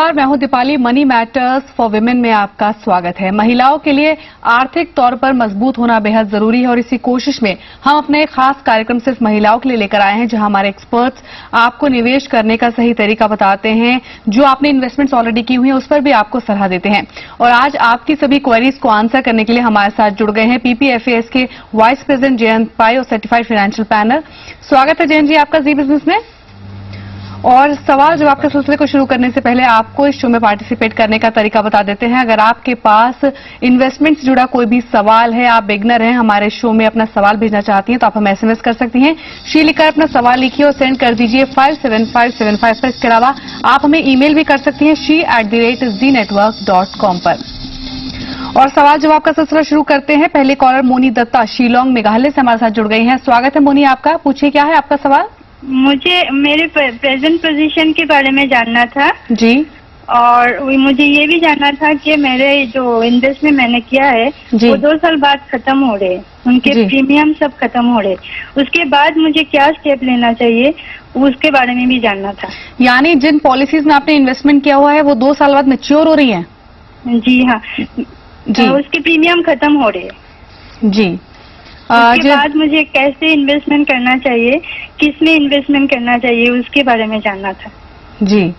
नमस्कार, मैं हूं Deepali. Money matters for women में आपका स्वागत है। महिलाओं के लिए आर्थिक तौर पर मजबूत होना बेहद जरूरी है और इसी कोशिश में हम अपने खास कार्यक्रम सिर्फ महिलाओं के लिए लेकर आए हैं, जहां हमारे एक्सपर्ट्स आपको निवेश करने का सही तरीका बताते हैं। जो आपने इन्वेस्टमेंट्स ऑलरेडी की हुई है उस पर भी आपको सलाह देते हैं। और आज आपकी सभी क्वेरीज को आंसर करने के लिए हमारे साथ जुड़ गए हैं पीपीएफएस के वाइस प्रेसिडेंट जयंत पाई और सर्टिफाइड फाइनेंशियल प्लानर। स्वागत है जयंत जी आपका जी बिजनेस में। और सवाल जवाब के सिलसिले को शुरू करने से पहले आपको इस शो में पार्टिसिपेट करने का तरीका बता देते हैं। अगर आपके पास इन्वेस्टमेंट से जुड़ा कोई भी सवाल है, आप बिगनर हैं, हमारे शो में अपना सवाल भेजना चाहती हैं तो आप हमें एसएमएस कर सकती हैं। शी लिखकर अपना सवाल लिखिए और सेंड कर दीजिए 57575 पर। इसके अलावा आप हमें ईमेल भी कर सकती हैं she@znetwork.com पर। और सवाल जवाब का सिलसिला शुरू करते हैं। पहले कॉलर मोनी दत्ता शिलोंग मेघालय से हमारे साथ जुड़ गई हैं। स्वागत है मोनी आपका। पूछिए क्या है आपका सवाल। मुझे मेरे प्रेजेंट पोजीशन के बारे में जानना था जी। और मुझे ये भी जानना था कि मेरे जो इन्वेस्टमेंट मैंने किया है वो 2 साल बाद खत्म हो रहे, उनके प्रीमियम सब खत्म हो रहे, उसके बाद मुझे क्या स्टेप लेना चाहिए उसके बारे में भी जानना था। यानी जिन पॉलिसीज में आपने इन्वेस्टमेंट किया हुआ है वो 2 साल बाद मैच्योर हो रही है। जी हाँ जी। उसके प्रीमियम खत्म हो रहे जी। उसके बाद मुझे कैसे इन्वेस्टमेंट करना चाहिए, किसमें इन्वेस्टमेंट करना चाहिए उसके बारे में जानना था। जी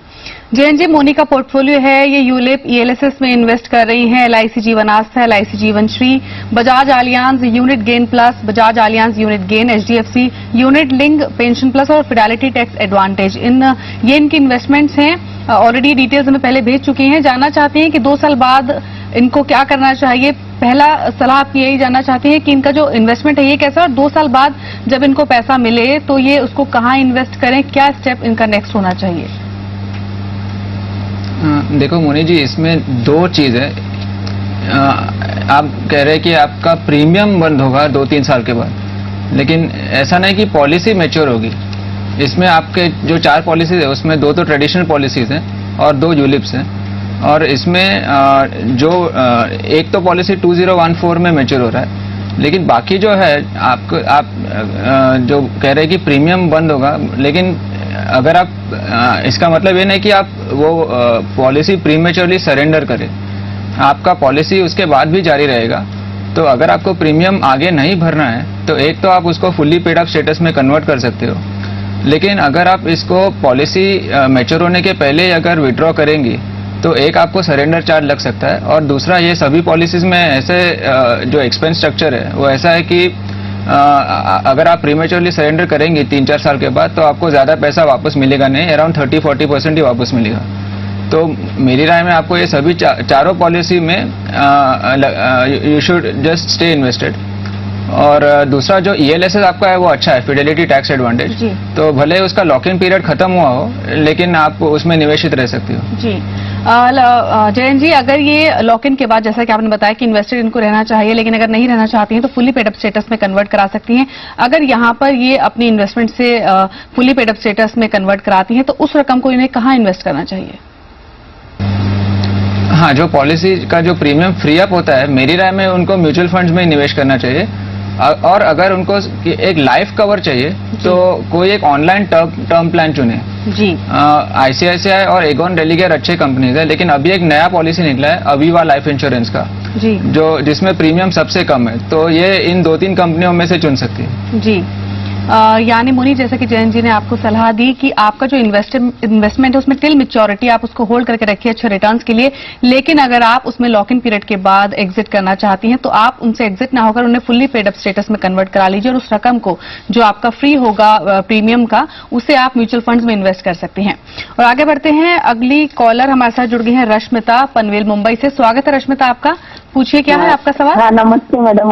जयंत जी, मोनी का पोर्टफोलियो है ये यूलिप ईएलएसएस में इन्वेस्ट कर रही हैं। एलआईसी जीवन आस्था, एलआईसी जीवन Shri, Bajaj Allianz unit gain plus, Bajaj Allianz unit gain, HDFC unit link pension plus और फिडेलिटी टैक्स एडवांटेज। ये इनकी इन्वेस्टमेंट्स हैं। ऑलरेडी डिटेल्स हमें पहले भेज चुकी हैं। जानना चाहते हैं कि 2 साल बाद इनको क्या करना चाहिए। पहला सलाह आप यही जानना चाहते हैं कि इनका जो इन्वेस्टमेंट है ये कैसा, और 2 साल बाद जब इनको पैसा मिले तो ये उसको कहाँ इन्वेस्ट करें, क्या स्टेप इनका नेक्स्ट होना चाहिए। देखो मोनी जी, इसमें 2 चीज है। आप कह रहे हैं कि आपका प्रीमियम बंद होगा 2-3 साल के बाद, लेकिन ऐसा नहीं कि पॉलिसी मैच्योर होगी। इसमें आपके जो 4 पॉलिसीज है उसमें 2 तो ट्रेडिशनल पॉलिसीज हैं और 2 यूलिप्स हैं। और इसमें एक तो पॉलिसी 2014 में मैच्योर हो रहा है, लेकिन बाकी जो है आप जो कह रहे हैं कि प्रीमियम बंद होगा, लेकिन अगर आप इसका मतलब ये नहीं कि आप वो पॉलिसी प्रीमेच्योरली सरेंडर करें, आपका पॉलिसी उसके बाद भी जारी रहेगा। तो अगर आपको प्रीमियम आगे नहीं भरना है तो एक तो आप उसको फुल्ली पेड अप स्टेटस में कन्वर्ट कर सकते हो, लेकिन अगर आप इसको पॉलिसी मैच्योर होने के पहले अगर विड्रॉ करेंगी तो एक आपको सरेंडर चार्ज लग सकता है। और दूसरा, ये सभी पॉलिसीज में ऐसे जो एक्सपेंस स्ट्रक्चर है वो ऐसा है कि अगर आप प्रीमेच्योरली सरेंडर करेंगे 3-4 साल के बाद तो आपको ज्यादा पैसा वापस मिलेगा नहीं, अराउंड 30-40% ही वापस मिलेगा। तो मेरी राय में आपको ये सभी चारों पॉलिसी में you should just stay invested. और दूसरा जो ईएलएसएस आपका है वो अच्छा है, फिडेलिटी टैक्स एडवांटेज, तो भले उसका लॉक इन पीरियड खत्म हुआ हो लेकिन आप उसमें निवेशित रह सकती हो। जी जयंत जी, अगर ये लॉक इन के बाद जैसा कि आपने बताया कि इन्वेस्टेड इनको रहना चाहिए, लेकिन अगर नहीं रहना चाहती हैं तो फुली पेड अप स्टेटस में कन्वर्ट करा सकती हैं। अगर यहाँ पर ये अपनी इन्वेस्टमेंट से फुली पेड अप स्टेटस में कन्वर्ट कराती हैं तो उस रकम को इन्हें कहाँ इन्वेस्ट करना चाहिए। हाँ, जो पॉलिसी का जो प्रीमियम फ्री अप होता है, मेरी राय में उनको म्यूचुअल फंड्स में निवेश करना चाहिए। और अगर उनको एक लाइफ कवर चाहिए तो कोई एक ऑनलाइन टर्म प्लान चुने। जी आईसीआईसीआई और एगॉन डेलीगेयर अच्छे कंपनीज है, लेकिन अभी एक नया पॉलिसी निकला है अवीवा लाइफ इंश्योरेंस का, जी जिसमें प्रीमियम सबसे कम है, तो ये इन 2-3 कंपनियों में से चुन सकती है। जी यानी मुनी, जैसे कि जयंत जी ने आपको सलाह दी कि आपका जो इन्वेस्टमेंट है उसमें टिल मैच्योरिटी आप उसको होल्ड करके रखिए अच्छे रिटर्न्स के लिए, लेकिन अगर आप उसमें लॉक इन पीरियड के बाद एग्जिट करना चाहती हैं तो आप उनसे एग्जिट ना होकर उन्हें फुल्ली पेड अप स्टेटस में कन्वर्ट करा लीजिए और उस रकम को जो आपका फ्री होगा प्रीमियम का उसे आप म्यूचुअल फंड्स में इन्वेस्ट कर सकती हैं। और आगे बढ़ते हैं, अगली कॉलर हमारे साथ जुड़ गई है रश्मिता पनवेल मुंबई से। स्वागत है रश्मिता आपका। पूछिए क्या है आपका सवाल। हाँ नमस्ते मैडम,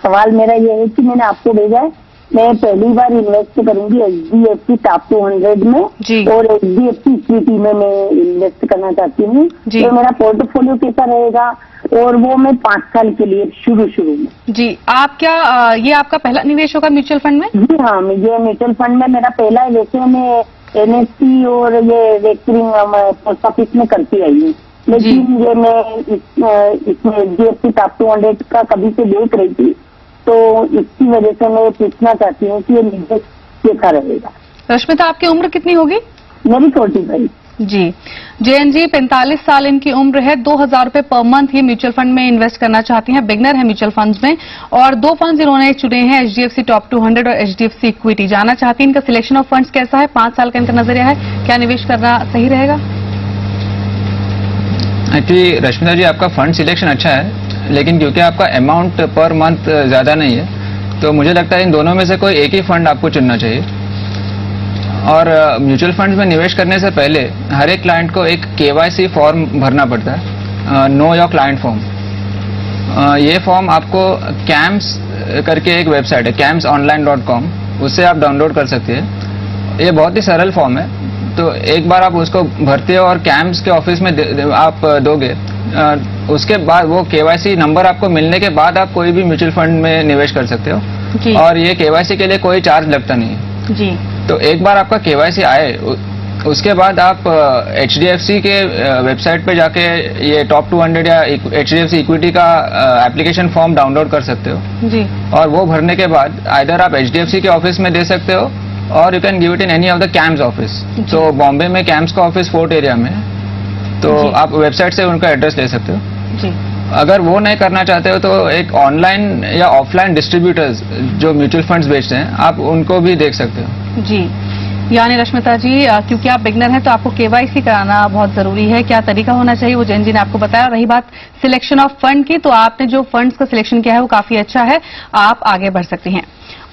सवाल मेरा ये है कि मैंने आपको भेजा है, मैं पहली बार इन्वेस्ट करूंगी एचडीएफसी टॉप 200 में और एचडीएफसी इक्विटी में मैं इन्वेस्ट करना चाहती हूँ। तो मेरा पोर्टफोलियो कैसा रहेगा, और वो मैं 5 साल के लिए शुरू में। जी आप क्या ये आपका पहला निवेश होगा म्यूचुअल फंड में। जी हाँ, ये म्यूचुअल फंड में मेरा पहला है। वैसे मैं एनएससी और ये रेकरिंग पोस्ट ऑफिस में करती आई हूँ, लेकिन ये मैं इसमें एचडीएफसी टॉप 200 का कभी से देख रही थी, तो इसकी वजह से मैं पूछना चाहती हूँ कि ये निवेश कैसा रहेगा। रश्मिता, आपकी उम्र कितनी होगी। मेरी 45। जी जयन जी, 45 साल इनकी उम्र है, 2000 रुपए पर मंथ ये म्यूचुअल फंड में इन्वेस्ट करना चाहती हैं, बिगनर है म्यूचुअल फंड्स में, और 2 फंड्स इन्होंने चुने हैं, HDFC टॉप 200 और HDFC इक्विटी। जानना चाहती हैं इनका सिलेक्शन ऑफ फंड्स कैसा है, 5 साल का इनका नजरिया है, क्या निवेश करना सही रहेगा? एक्चुअली रश्मिता जी, आपका फंड सिलेक्शन अच्छा है, लेकिन क्योंकि आपका अमाउंट पर मंथ ज्यादा नहीं है, तो मुझे लगता है इन दोनों में से कोई एक ही फंड आपको चुनना चाहिए। और म्यूचुअल फंड्स में निवेश करने से पहले हर एक क्लाइंट को एक KYC फॉर्म भरना पड़ता है, नो योर क्लाइंट फॉर्म। ये फॉर्म आपको CAMS करके एक वेबसाइट है, camsonline.com, उससे आप डाउनलोड कर सकते हैं। ये बहुत ही सरल फॉर्म है, तो एक बार आप उसको भरते हो और CAMS के ऑफिस में आप दोगे, उसके बाद वो KYC नंबर आपको मिलने के बाद आप कोई भी म्यूचुअल फंड में निवेश कर सकते हो, और ये KYC के लिए कोई चार्ज लगता नहीं है जी। तो एक बार आपका KYC आए, उसके बाद आप HDFC के वेबसाइट पे जाके ये टॉप 200 या HDFC इक्विटी का एप्लीकेशन फॉर्म डाउनलोड कर सकते हो जी। और वो भरने के बाद आइदर आप HDFC के ऑफिस में दे सकते हो, और you can give it in any of the CAMS office. तो बॉम्बे में CAMS का ऑफिस फोर्ट एरिया में है, तो आप वेबसाइट से उनका एड्रेस ले सकते हो जी। अगर वो नहीं करना चाहते हो तो एक ऑनलाइन या ऑफलाइन डिस्ट्रीब्यूटर्स जो म्यूचुअल फंड्स बेचते हैं, आप उनको भी देख सकते हो जी। यानी रश्मिता जी, क्योंकि आप बिगनर हैं तो आपको KYC कराना बहुत जरूरी है, क्या तरीका होना चाहिए वो जयन जी ने आपको बताया। रही बात सिलेक्शन ऑफ फंड की, तो आपने जो फंड्स का सिलेक्शन किया है वो काफी अच्छा है, आप आगे बढ़ सकती हैं।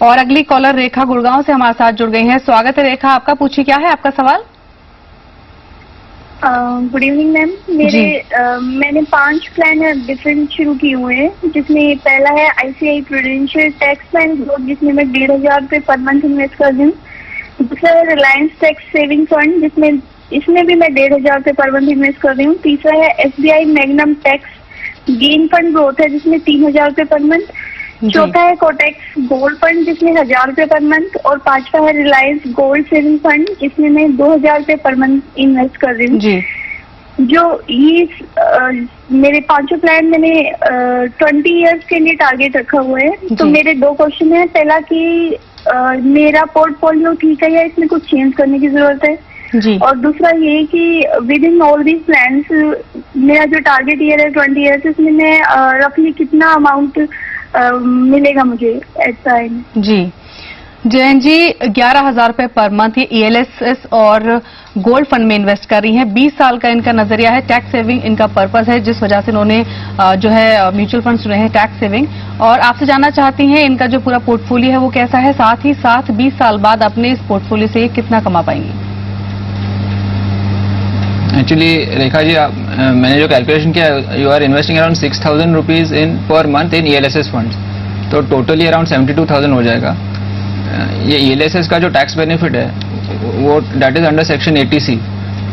और अगली कॉलर रेखा गुड़गांव से हमारे साथ जुड़ गई हैं। स्वागत है रेखा आपका, पूछिए क्या है आपका सवाल। Good evening ma'am. मैंने 5 प्लान डिफरेंट शुरू किए हुए हैं, जिसमें पहला है ICICI prudential tax plan growth, जिसमें मैं 1,500 रुपये पर मंथ इन्वेस्ट कर दूँ। दूसरा है रिलायंस टैक्स सेविंग फंड, इसमें भी मैं 1,500 रुपये पर मंथ इन्वेस्ट कर रही हूँ। तीसरा है SBI magnum tax gain fund growth है, जिसमें 3,000 रुपये पर मंथ। चौथा है कोटेक्स गोल्ड फंड, जिसमें 1,000 रुपये पर मंथ। और 5वां है रिलायंस गोल्ड सेविंग फंड, जिसमें मैं 2,000 रुपये पर मंथ इन्वेस्ट कर रही हूँ। जो ये मेरे 5 प्लान मैंने 20 इयर्स के लिए टारगेट रखा हुआ है। तो मेरे 2 क्वेश्चन है, पहला कि मेरा पोर्टफोलियो ठीक है या इसमें कुछ चेंज करने की जरूरत है जी। और दूसरा ये कि with in all these plans मेरा जो टारगेट ईयर है 20 इयर्स, इसमें मैं रफली कितना अमाउंट मिलेगा मुझे एट टाइम। जी जयन जी, 11,000 रुपये पर मंथ ये ELSS और गोल्ड फंड में इन्वेस्ट कर रही हैं। 20 साल का इनका नजरिया है, टैक्स सेविंग इनका पर्पस है, जिस वजह से इन्होंने जो है म्यूचुअल फंड चुने हैं टैक्स सेविंग। और आपसे जानना चाहती हैं इनका जो पूरा पोर्टफोलियो है वो कैसा है, साथ ही साथ 20 साल बाद अपने इस पोर्टफोलियो से कितना कमा पाएंगी। एक्चुअली रेखा जी, मैंने जो कैलकुलेशन किया, you are investing around 6,000 rupees in per month in ELSS funds, तो टोटली अराउंड 72,000 हो जाएगा। ये ELSS का जो टैक्स बेनिफिट है वो that is under section 80C,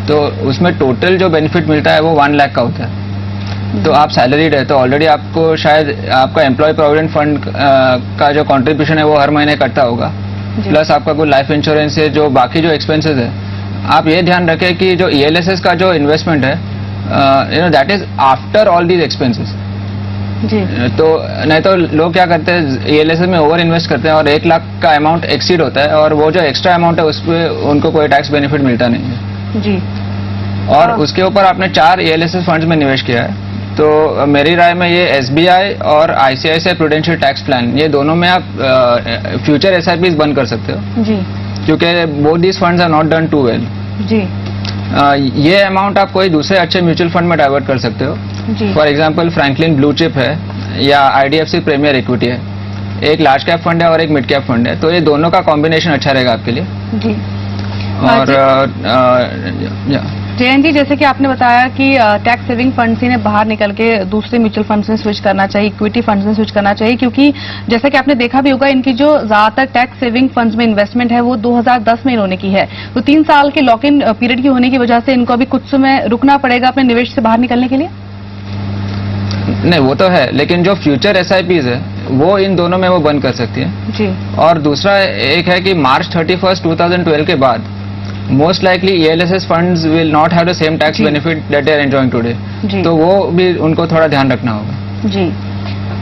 तो उसमें टोटल जो बेनिफिट मिलता है वो 1 लाख का होता है। तो आप सैलरीड है तो ऑलरेडी आपको शायद आपका एम्प्लॉय प्रोविडेंट फंड का जो कंट्रीब्यूशन है वो हर महीने कटता होगा, प्लस आपका कोई लाइफ इंश्योरेंस है, जो बाकी जो एक्सपेंसेस है। आप ये ध्यान रखें कि जो ELSS का जो इन्वेस्टमेंट है that is after all these expenses. तो नहीं तो लोग क्या करते हैं, ELSS में ओवर इन्वेस्ट करते हैं और 1 लाख का अमाउंट एक्सीड होता है, और वो जो एक्स्ट्रा अमाउंट है उस पर उनको कोई टैक्स बेनिफिट मिलता नहीं है जी। और उसके ऊपर आपने 4 ELSS फंड्स में निवेश किया है, तो मेरी राय में ये SBI और ICICI प्रूडेंशियल टैक्स प्लान, ये दोनों में आप फ्यूचर SIPs बंद कर सकते हो जी, क्योंकि both these funds are not done too well जी। ये अमाउंट आप कोई दूसरे अच्छे म्यूचुअल फंड में डाइवर्ट कर सकते हो। For example Franklin blue chip है या IDFC प्रीमियर इक्विटी है, एक लार्ज कैप फंड है और एक मिड कैप फंड है, तो ये दोनों का कॉम्बिनेशन अच्छा रहेगा आपके लिए जी। और जयन जी, जैसे कि आपने बताया कि टैक्स सेविंग फंड से बाहर निकल के दूसरे म्यूचुअल फंड्स में स्विच करना चाहिए, इक्विटी फंड्स में स्विच करना चाहिए, क्योंकि जैसा कि आपने देखा भी होगा इनकी जो ज्यादातर टैक्स सेविंग फंड्स में इन्वेस्टमेंट है वो 2010 में इन्होंने की है, तो 3 साल के लॉक इन पीरियड की होने की वजह से इनको अभी कुछ समय रुकना पड़ेगा अपने निवेश से बाहर निकलने के लिए। नहीं, वो तो है, लेकिन जो फ्यूचर SIPs है वो इन दोनों में वो बंद कर सकती है जी। और दूसरा एक है कि मार्च 31, 2012 के बाद most likely ELSS funds will not have the same tax benefit that they are enjoying today, तो वो भी उनको थोड़ा ध्यान रखना होगा जी।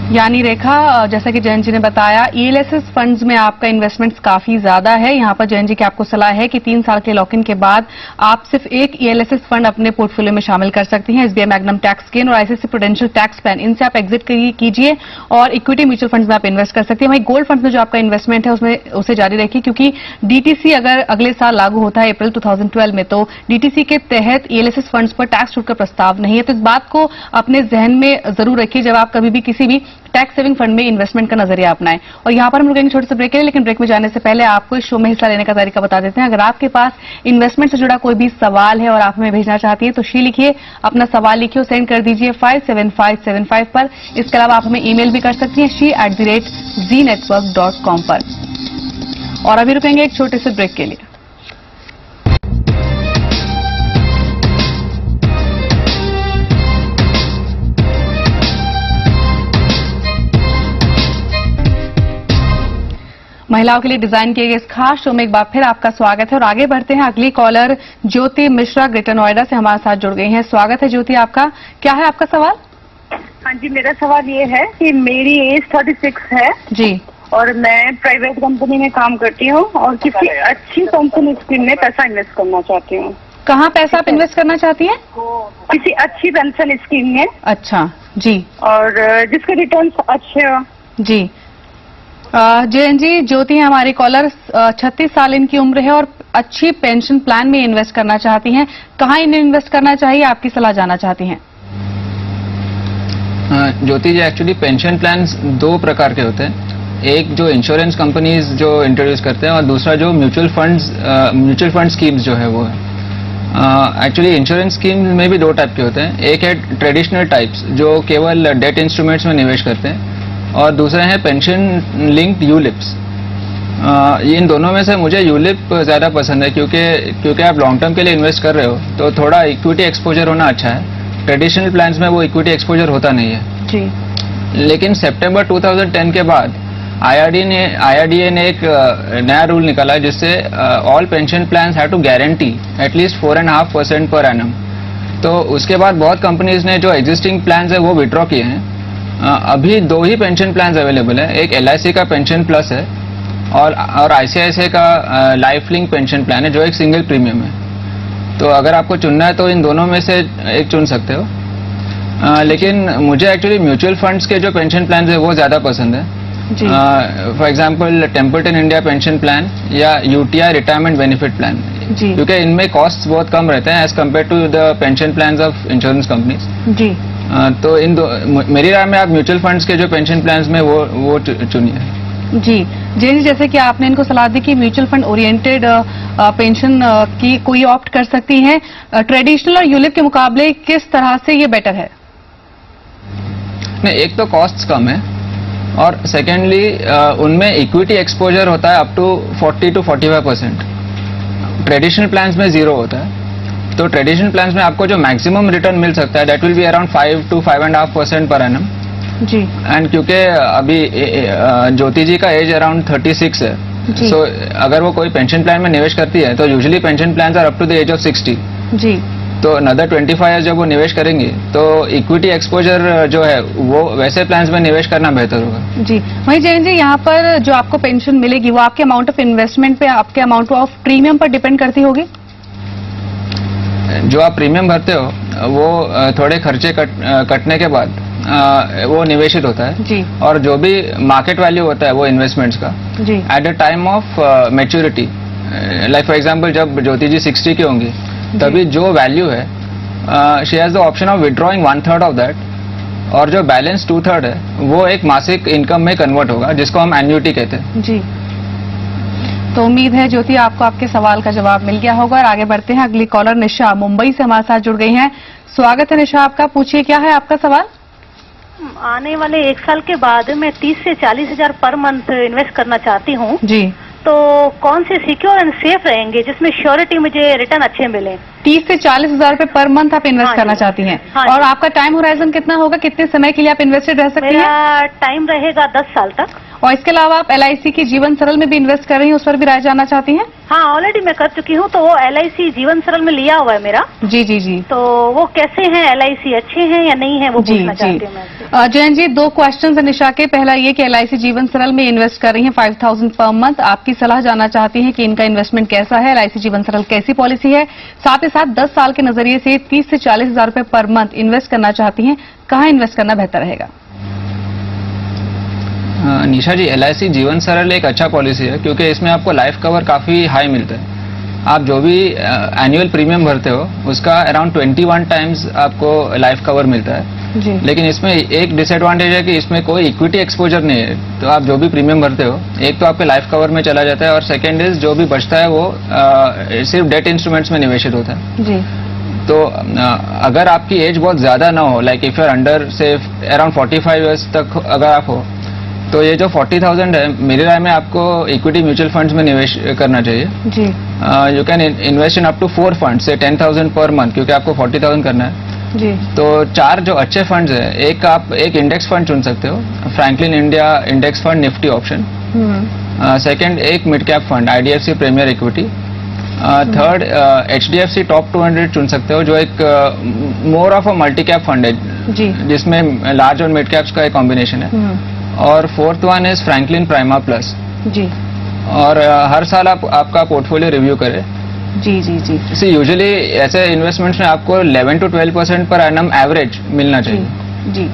यानी रेखा, जैसा कि जयंत जी ने बताया, ईएलएसएस फंड्स में आपका इन्वेस्टमेंट्स काफी ज्यादा है। यहाँ पर जयंत जी की आपको सलाह है कि 3 साल के लॉक इन के बाद आप सिर्फ एक ईएलएसएस फंड अपने पोर्टफोलियो में शामिल कर सकती हैं। एसबीआई मैग्नम टैक्स गेन और आईसीआईसीआई प्रूडेंशियल टैक्स प्लान, इनसे आप एग्जिट कीजिए और इक्विटी म्यूचुअल फंड में आप इन्वेस्ट कर सकती हैं। वहीं गोल्ड फंड में जो आपका इन्वेस्टमेंट है उसमें उसे जारी रखिए, क्योंकि डीटीसी अगर अगले साल लागू होता है अप्रैल 2012 में, तो डीटीसी के तहत ईएलएसएस फंड्स पर टैक्स छूट का प्रस्ताव नहीं है। तो इस बात को अपने जहन में जरूर रखिए जब आप कभी भी किसी भी टैक्स सेविंग फंड में इन्वेस्टमेंट का नजरिया अपनाएं। और यहां पर हम रुकेंगे छोटे से ब्रेक के लिए, लेकिन ब्रेक में जाने से पहले आपको इस शो में हिस्सा लेने का तरीका बता देते हैं। अगर आपके पास इन्वेस्टमेंट से जुड़ा कोई भी सवाल है और आप हमें भेजना चाहती है तो शी लिखिए, अपना सवाल लिखिए और सेंड कर दीजिए 57575 पर। इसके अलावा आप हमें ईमेल भी कर सकती हैं she@znetwork.com पर। और अभी रुकेंगे एक छोटे से ब्रेक के लिए। महिलाओं के लिए डिजाइन किए गए इस खास शो में एक बार फिर आपका स्वागत है और आगे बढ़ते हैं। अगली कॉलर ज्योति मिश्रा ग्रेटर नोएडा से हमारे साथ जुड़ गई हैं। स्वागत है ज्योति आपका। क्या है आपका सवाल? हाँ जी, मेरा सवाल ये है कि मेरी एज 36 है जी, और मैं प्राइवेट कंपनी में काम करती हूँ और किसी अच्छी पेंशन स्कीम में पैसा इन्वेस्ट करना चाहती हूँ। कहाँ पैसा आप इन्वेस्ट करना चाहती हैं? किसी अच्छी पेंशन स्कीम में। अच्छा जी, और जिसके रिटर्न अच्छे हो जी। जयंत जी, ज्योति हमारी कॉलर 36 साल इनकी उम्र है और अच्छी पेंशन प्लान में इन्वेस्ट करना चाहती हैं। कहाँ इन्हें इन्वेस्ट करना चाहिए, आपकी सलाह जानना चाहती हैं? ज्योति जी, एक्चुअली पेंशन प्लान 2 प्रकार के होते हैं। एक जो इंश्योरेंस कंपनीज जो इंट्रोड्यूस करते हैं और दूसरा जो म्यूचुअल फंड स्कीम्स जो है वो है। एक्चुअली इंश्योरेंस स्कीम में भी 2 टाइप के होते हैं। एक है ट्रेडिशनल टाइप्स जो केवल डेट इंस्ट्रूमेंट्स में निवेश करते हैं, और दूसरे हैं पेंशन लिंक्ड यूलिप्स। इन दोनों में से मुझे यूलिप ज्यादा पसंद है, क्योंकि आप लॉन्ग टर्म के लिए इन्वेस्ट कर रहे हो तो थोड़ा इक्विटी एक्सपोजर होना अच्छा है। ट्रेडिशनल प्लान्स में वो इक्विटी एक्सपोजर होता नहीं है जी। लेकिन सितंबर 2010 के बाद IRDA ने एक नया रूल निकाला जिससे all pension plans have to guarantee at least 4.5% per annum. तो उसके बाद बहुत कंपनीज ने जो एग्जिस्टिंग प्लान्स है वो विड्रॉ किए हैं। अभी 2 ही पेंशन प्लान्स अवेलेबल है। एक LIC का पेंशन प्लस है और ICICI का लाइफ लिंक पेंशन प्लान है जो एक सिंगल प्रीमियम है। तो अगर आपको चुनना है तो इन दोनों में से एक चुन सकते हो। लेकिन मुझे एक्चुअली म्यूचुअल फंड्स के जो पेंशन प्लान है वो ज्यादा पसंद है। For example Templeton India pension plan या UTI रिटायरमेंट बेनिफिट प्लान, क्योंकि इनमें कॉस्ट बहुत कम रहते हैं as compare to the pension plan of insurance companies जी। तो मेरी राय में आप म्यूचुअल फंड्स के जो पेंशन प्लान्स में वो चुनिए जी। जी, जैसे कि आपने इनको सलाह दी कि म्यूचुअल फंड ओरिएंटेड पेंशन की कोई ऑप्ट कर सकती हैं, ट्रेडिशनल और यूलिप के मुकाबले किस तरह से ये बेटर है? नहीं, एक तो कॉस्ट कम है और सेकेंडली उनमें इक्विटी एक्सपोजर होता है up to 40 to 45%। Traditional plans में 0 होता है। तो ट्रेडिशनल प्लान्स में आपको जो मैक्सिमम रिटर्न मिल सकता है that will be around 5 to 5.5% per annum ji. And क्योंकि अभी ज्योति जी का एज अराउंड 36 है, सो अगर वो कोई पेंशन प्लान में निवेश करती है तो usually pension plans are up to the age of 60 जी। तो अनदर 25 ईयर्स जब वो निवेश करेंगे तो इक्विटी एक्सपोजर जो है वो वैसे प्लान्स में निवेश करना बेहतर होगा जी। वहीं जयंत जी, यहाँ पर जो आपको पेंशन मिलेगी वो आपके अमाउंट ऑफ इन्वेस्टमेंट पे, आपके अमाउंट ऑफ प्रीमियम पर डिपेंड करती होगी? जो आप प्रीमियम भरते हो वो थोड़े खर्चे कटने के बाद वो निवेशित होता है जी। और जो भी मार्केट वैल्यू होता है वो इन्वेस्टमेंट्स का जी at the time of maturity, like for example जब ज्योति जी 60 की होंगी तभी जो वैल्यू है she has the option of withdrawing 1/3 of that, और जो बैलेंस 2/3 है वो एक मासिक इनकम में कन्वर्ट होगा जिसको हम एन्युटी कहते हैं जी। तो उम्मीद है ज्योति आपको आपके सवाल का जवाब मिल गया होगा और आगे बढ़ते हैं। अगली कॉलर निशा मुंबई से हमारे साथ जुड़ गई हैं। स्वागत है निशा आपका, पूछिए क्या है आपका सवाल? आने वाले 1 साल के बाद मैं 30 से 40 हजार पर मंथ इन्वेस्ट करना चाहती हूँ जी। तो कौन से सिक्योर एंड सेफ रहेंगे जिसमें श्योरिटी मुझे रिटर्न अच्छे मिले? 30 से 40 हजार रुपए पर मंथ आप इन्वेस्ट करना चाहती हैं। और आपका टाइम होराइजन कितना होगा, कितने समय के लिए आप इन्वेस्टेड रह सकती हैं? मेरा टाइम रहेगा 10 साल तक। और इसके अलावा आप LIC की जीवन सरल में भी इन्वेस्ट कर रही हैं, उस पर भी राय जानना चाहती हैं? हाँ, ऑलरेडी मैं कर चुकी हूँ, तो वो LIC जीवन सरल में लिया हुआ है मेरा। जी जी जी। तो वो कैसे हैं, LIC अच्छे हैं या नहीं है वो पूछना चाहती हूँ मैं। जयंत जी, 2 क्वेश्चन है निशा के। पहला ये कि LIC जीवन सरल में इन्वेस्ट कर रही हैं 5000 पर मंथ, आपकी सलाह जानना चाहती हैं कि इनका इन्वेस्टमेंट कैसा है, LIC जीवन सरल कैसी पॉलिसी है। साथ ही साथ 10 साल के नजरिए से 30 से 40 हजार रुपए पर मंथ इन्वेस्ट करना चाहती हैं, कहां इन्वेस्ट करना बेहतर रहेगा? निशा जी, LIC जीवन सरल एक अच्छा पॉलिसी है क्योंकि इसमें आपको लाइफ कवर काफी हाई मिलता है। आप जो भी एनुअल प्रीमियम भरते हो उसका अराउंड 21 टाइम्स आपको लाइफ कवर मिलता है जी। लेकिन इसमें एक डिसएडवांटेज है कि इसमें कोई इक्विटी एक्सपोजर नहीं है। तो आप जो भी प्रीमियम भरते हो, एक तो आपके लाइफ कवर में चला जाता है और सेकेंड इज जो भी बचता है वो सिर्फ डेट इंस्ट्रूमेंट्स में निवेशित होता है जी। तो अगर आपकी एज बहुत ज्यादा ना हो, like if you are under से अराउंड 45 ईयर्स तक अगर आप हो, तो ये जो 40,000 है, मेरी राय में आपको इक्विटी म्यूचुअल फंड्स में निवेश करना चाहिए जी। You can invest in up to 4 funds से 10,000 पर मंथ, क्योंकि आपको 40,000 करना है जी। तो 4 जो अच्छे फंड्स है, एक आप एक इंडेक्स फंड चुन सकते हो, Franklin India index fund Nifty option. Second एक mid cap fund IDFC premier equity. Third HDFC top 200 चुन सकते हो, जो एक more of a multi cap fund है जी, जिसमें लार्ज और मिड कैप्स का एक कॉम्बिनेशन है। और fourth one is Franklin Prima plus जी। और हर साल आपका पोर्टफोलियो रिव्यू करें जी जी जी। यूजुअली ऐसे इन्वेस्टमेंट्स में आपको 11 to 12% पर एनम एवरेज मिलना चाहिए जी।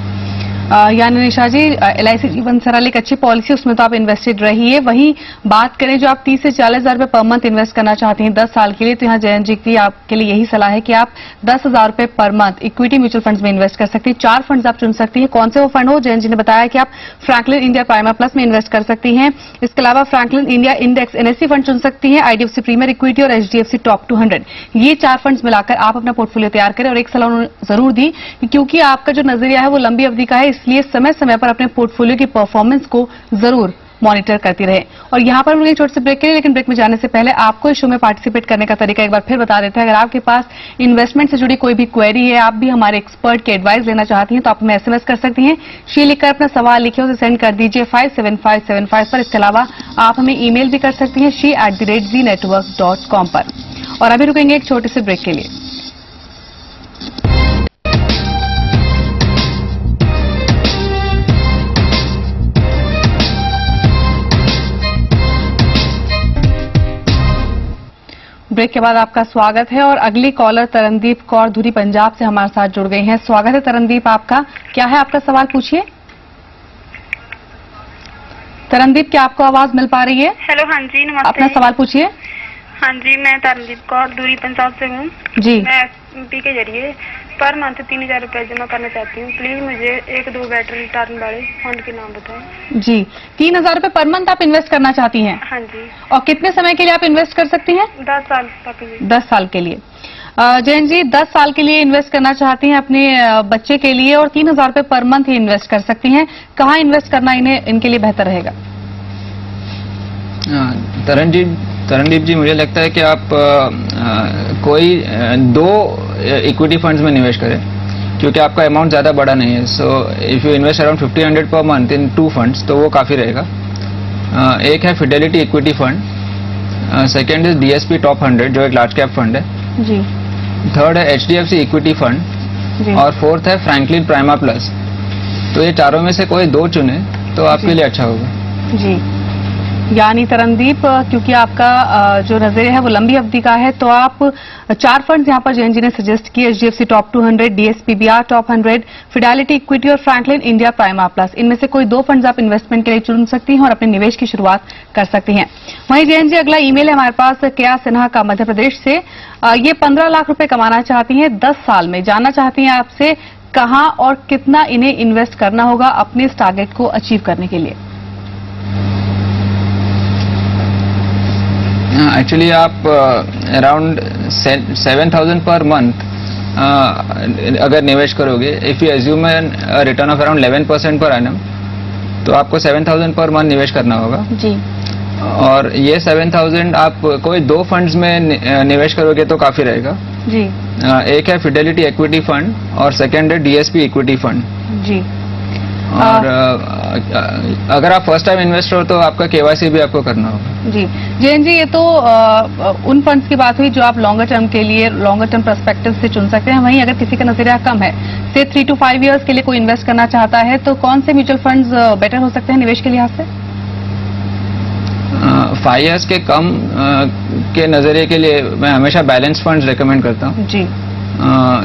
यानी निशा जी, LIC जीवन सरल एक अच्छी पॉलिसी, उसमें तो आप इन्वेस्टेड रहिए। वहीं बात करें जो आप 30 से 40 हजार रुपए पर मंथ इन्वेस्ट करना चाहते हैं 10 साल के लिए, तो यहाँ जयंत जी की आपके लिए यही सलाह है कि आप 10,000 रुपए per month equity mutual funds में इन्वेस्ट कर सकती हैं। 4 फंड्स आप चुन सकती हैं। कौन से वो फंड हो? जयंत जी ने बताया कि आप फ्रैंकलिन इंडिया प्राइमा प्लस में इन्वेस्ट कर सकती हैं। इसके अलावा Franklin India index NSE fund चुन सकती हैं, IDFC प्रीमियर इक्विटी और HDFC टॉप 200। ये 4 फंड्स मिलाकर आप अपना पोर्टफोलियो तैयार करें। और एक सलाह उन्होंने जरूर दी कि क्योंकि आपका जो नजरिया है वो लंबी अवधि का है, इसलिए समय समय पर अपने पोर्टफोलियो की परफॉर्मेंस को जरूर मॉनिटर करती रहे। और यहां पर मुझे छोटे से ब्रेक के लिए, लेकिन ब्रेक में जाने से पहले आपको इस शो में पार्टिसिपेट करने का तरीका एक बार फिर बता देते हैं। अगर आपके पास इन्वेस्टमेंट से जुड़ी कोई भी क्वेरी है, आप भी हमारे एक्सपर्ट के एडवाइस लेना चाहती हैं, तो आप हमें SMS कर सकती हैं। शी लिखकर अपना सवाल लिखिए, उसे सेंड कर दीजिए 57575 पर। इसके अलावा आप हमें ईमेल भी कर सकती हैं she@zenetwork.com पर। और अभी रुकेंगे एक छोटे से ब्रेक के लिए। ब्रेक के बाद आपका स्वागत है और अगली कॉलर तरनदीप कौर धुरी पंजाब से हमारे साथ जुड़ गई हैं। स्वागत है तरनदीप आपका। क्या है आपका सवाल, पूछिए। तरनदीप, क्या आपको आवाज मिल पा रही है? हेलो, हाँ जी, नमस्ते। अपना सवाल पूछिए। हाँ जी, मैं तरनदीप कौर धुरी पंजाब से हूँ जी। मैं SP के जरिए पर मंथ 3,000 रुपए जमा करना चाहती हूँ। प्लीज मुझे 1-2 बेटर रिटर्न वाले फंड के नाम बताएं। जी, 3,000 रुपए पर मंथ आप इन्वेस्ट करना चाहती हैं? हाँ जी। और कितने समय के लिए आप इन्वेस्ट कर सकती हैं? 10 साल तक। 10 साल के लिए। जयंत जी, 10 साल के लिए इन्वेस्ट करना चाहती हैं अपने बच्चे के लिए और 3,000 रुपए पर मंथ ही इन्वेस्ट कर सकती हैं, कहाँ इन्वेस्ट करना इनके लिए बेहतर रहेगा? तरनदीप जी, मुझे लगता है कि आप कोई 2 इक्विटी फंड्स में निवेश करें क्योंकि आपका अमाउंट ज्यादा बड़ा नहीं है। So if you invest around 1,500 पर मंथ इन 2 फंड्स तो वो काफी रहेगा। एक है Fidelity equity fund, second is DSP top 100 जो एक लार्ज कैप फंड है जी। थर्ड है HDFC इक्विटी फंड और फोर्थ है फ्रैंकलिन प्राइमा प्लस। तो ये चारों में से कोई 2 चुने तो आपके लिए अच्छा होगा जी। यानी तरनदीप, क्योंकि आपका जो नजरिया है वो लंबी अवधि का है, तो आप 4 फंड्स यहाँ पर जयंत जी ने सजेस्ट किए, HDFC top 200, DSPBR top 100, Fidelity equity और फ्रैंकलिन इंडिया प्राइमा प्लस। इनमें से कोई 2 फंड्स आप इन्वेस्टमेंट के लिए चुन सकती हैं और अपने निवेश की शुरुआत कर सकती हैं। वहीं जयंत जी, अगला ईमेल है हमारे पास केया सिन्हा का मध्य प्रदेश से। ये 15 लाख रुपए कमाना चाहती हैं 10 साल में। जानना चाहती हैं आपसे कहाँ और कितना इन्हें इन्वेस्ट करना होगा अपने इस टारगेट को अचीव करने के लिए? एक्चुअली आप अराउंड 7,000 पर मंथ अगर निवेश करोगे, if you assume return of around 11% per annum, तो आपको 7,000 पर मंथ निवेश करना होगा जी। और ये 7,000 आप कोई 2 फंड्स में निवेश करोगे तो काफी रहेगा जी। एक है फिडेलिटी इक्विटी फंड और सेकेंड है DSP इक्विटी फंड जी। और अगर आप फर्स्ट टाइम इन्वेस्टर हो तो आपका केवाईसी भी आपको करना होगा। जी जयंत जी, ये तो उन फंड्स की बात हुई जो आप लॉन्गर टर्म के लिए लॉन्गर टर्म पर्सपेक्टिव से चुन सकते हैं। वहीं अगर किसी का नजरिया कम है, से 3 to 5 ईयर्स के लिए कोई इन्वेस्ट करना चाहता है, तो कौन से म्यूचुअल फंड्स बेटर हो सकते हैं निवेश के लिहाज से? 5 ईयर्स के कम के नजरिए के लिए मैं हमेशा बैलेंस फंड्स रेकमेंड करता हूँ जी,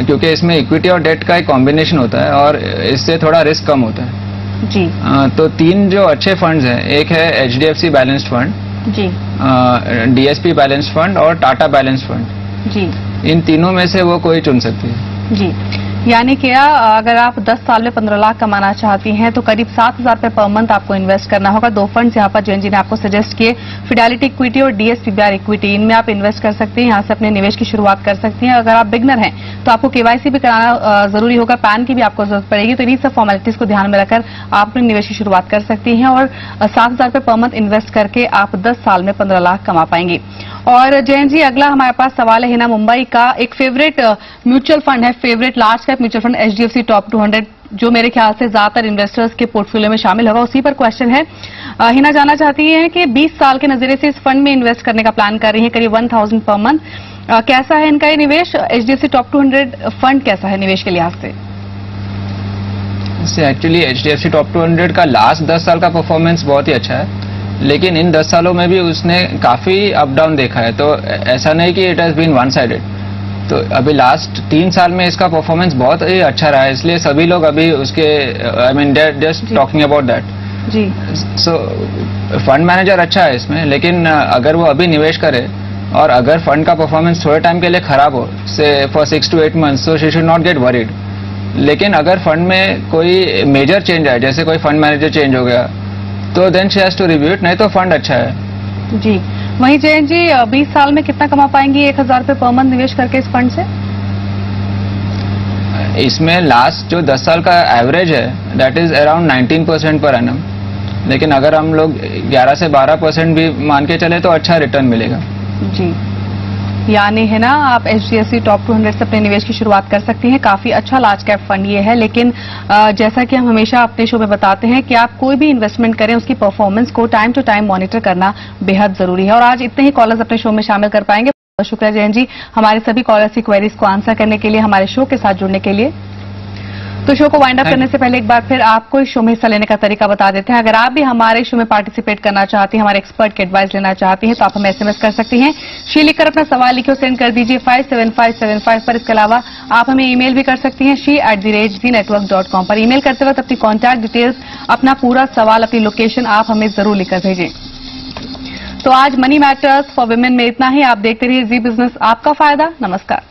क्योंकि इसमें इक्विटी और डेट का एक कॉम्बिनेशन होता है और इससे थोड़ा रिस्क कम होता है जी। तो 3 जो अच्छे फंड्स हैं, एक है HDFC बैलेंस्ड फंड जी, DSP बैलेंस्ड फंड और टाटा बैलेंस्ड फंड जी। इन तीनों में से वो कोई चुन सकती है जी, यानी कि अगर आप 10 साल में 15 लाख कमाना चाहती हैं तो करीब 7,000 रुपए पर मंथ आपको इन्वेस्ट करना होगा। 2 फंड्स यहाँ पर जयंत जी ने आपको सजेस्ट किए, फिडेलिटी इक्विटी और DSPBR इक्विटी, इनमें आप इन्वेस्ट कर सकती हैं। यहाँ से अपने निवेश की शुरुआत कर सकती हैं। अगर आप बिगनर हैं तो आपको KYC भी कराना जरूरी होगा, पैन की भी आपको जरूरत पड़ेगी। तो इन्हीं सब फॉर्मेलिटीज को ध्यान में रखकर आप अपने निवेश की शुरुआत कर सकती हैं और 7,000 रुपए पर मंथ इन्वेस्ट करके आप 10 साल में 15 लाख कमा पाएंगी। और जयंत जी, अगला हमारे पास सवाल है हिना मुंबई का। एक फेवरेट म्यूचुअल फंड है, favourite large cap mutual fund HDFC top 200, जो मेरे ख्याल से ज्यादातर इन्वेस्टर्स के पोर्टफोलियो में शामिल होगा। उसी पर क्वेश्चन है। हिना जानना चाहती है कि 20 साल के नजरिए से इस फंड में इन्वेस्ट करने का प्लान कर रही है, करीब 1,000 पर मंथ। कैसा है इनका ये निवेश? HDFC टॉप 200 फंड कैसा है निवेश के लिहाज से? एक्चुअली HDFC टॉप 200 का लास्ट 10 साल का परफॉर्मेंस बहुत ही अच्छा है, लेकिन इन 10 सालों में भी उसने काफी अप डाउन देखा है। तो ऐसा नहीं कि it has been one sided. तो अभी लास्ट 3 साल में इसका परफॉर्मेंस बहुत ही अच्छा रहा है, इसलिए सभी लोग अभी उसके I mean just talking about that जी। सो फंड मैनेजर अच्छा है इसमें, लेकिन अगर वो अभी निवेश करे और अगर फंड का परफॉर्मेंस थोड़े टाइम के लिए खराब हो, से for 6 to 8 months, so she should not get worried। लेकिन अगर फंड में कोई मेजर चेंज आए, जैसे कोई फंड मैनेजर चेंज हो गया, तो then she has to review it, नहीं तो फंड अच्छा है जी। वहीं जयंत जी, 20 साल में कितना कमा पाएंगी 1,000 रुपए पर मंथ निवेश करके इस फंड से? इसमें लास्ट जो 10 साल का एवरेज है that is around 19% per annum, लेकिन अगर हम लोग 11 से 12% भी मान के चले तो अच्छा रिटर्न मिलेगा जी। यानी है ना, आप HDFC टॉप 200 से अपने निवेश की शुरुआत कर सकती हैं। काफी अच्छा लार्ज कैप फंड ये है, लेकिन जैसा कि हम हमेशा अपने शो में बताते हैं कि आप कोई भी इन्वेस्टमेंट करें, उसकी परफॉर्मेंस को टाइम टू टाइम मॉनिटर करना बेहद जरूरी है। और आज इतने ही कॉलर्स अपने शो में शामिल कर पाएंगे। बहुत शुक्रिया जयंत जी, हमारे सभी कॉलर्स की क्वेरीज को आंसर करने के लिए, हमारे शो के साथ जुड़ने के लिए। तो शो को वाइंड अप करने से पहले एक बार फिर आपको इस शो में हिस्सा लेने का तरीका बता देते हैं। अगर आप भी हमारे शो में पार्टिसिपेट करना चाहती हैं, हमारे एक्सपर्ट की एडवाइस लेना चाहती हैं, तो आप हमें SMS कर सकती हैं। शी लिखकर अपना सवाल लिखो, सेंड कर दीजिए 57575 पर। इसके अलावा आप हमें ईमेल भी कर सकती हैं she@zenetwork.com पर। ईमेल करते वक्त अपनी कॉन्टैक्ट डिटेल्स, अपना पूरा सवाल, अपनी लोकेशन आप हमें जरूर लिखकर भेजें। तो आज मनी मैटर्स फॉर वुमेन में इतना ही। आप देखते रहिए जी बिजनेस, आपका फायदा। नमस्कार।